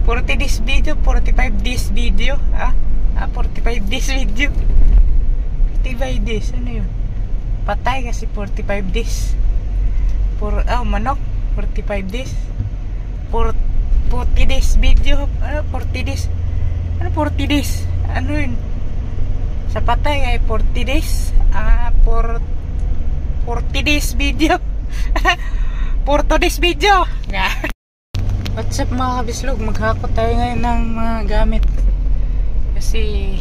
40 days video, 45 days video. 45 days video. 45 days, ano yun? Patay kasi 45 days. Manok, 45 days. 40 days video. 40 days. 40 days? Ano yun? Sa patay ay 40 days. 40 days video. 40 days video. What's up mga kabislog? Maghakot tayo ngayon ng mga gamit. Kasi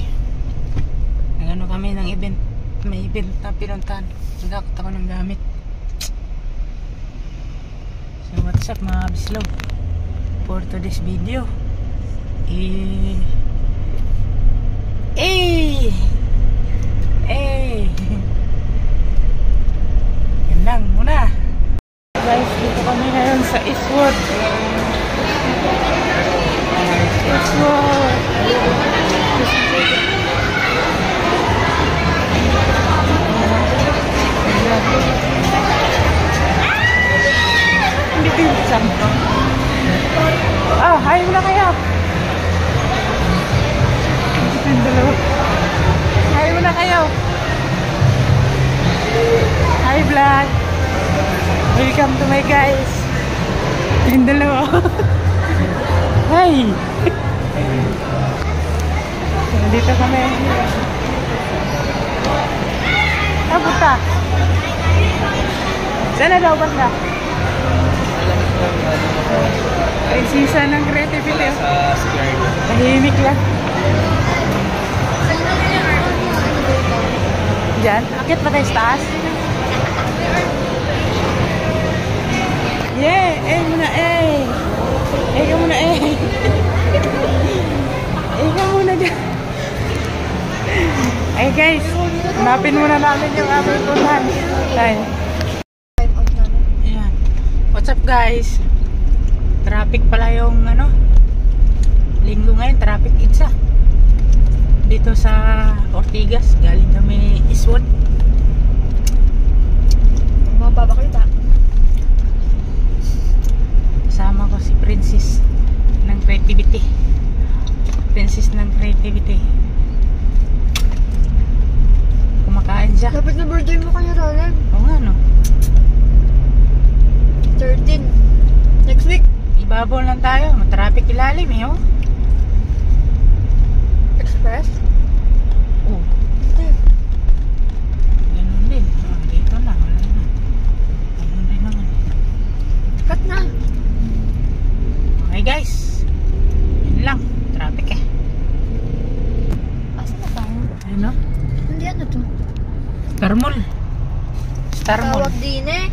nagano kami ng event. May event na pinuntahan. Maghakot ako ng gamit. So what's up mga kabislog? For today's video, yan lang muna guys. Dito kami ngayon sa Eastwood. Hindi pinsan. Hi muna kayo. Hi muna kayo. Hi vlog. Welcome to my guys. Yung dalawa. Hi. Nandito kami. Puta. Sana daw banda? Ay, sisa ng creativity. Tahimik lang. Diyan? Akit pa tayo sa taas? Yeah! Muna ka muna ka muna dyan. Ay guys, hanapin muna namin yung aming punhan. Ayan. What's up guys? Traffic pala yung linggo ngayon, traffic itsa dito sa Ortigas. Galing kami Eastwood. Mapapakita. Kasama ko si Princess ng Creativity. Kumakain siya. Dapat na birthday mo kaya, Roland. Oo nga no. 13 next week. Ibabaw lang tayo, matraffic ilalim eh, Express? Oo. Ganun din. Dito na, wala na. Ganun din naman. Cut na. Okay guys. Yun lang. Traffic eh. Asa na tayo? Ano? Hindi ano to? Star Mall. Tawag din eh.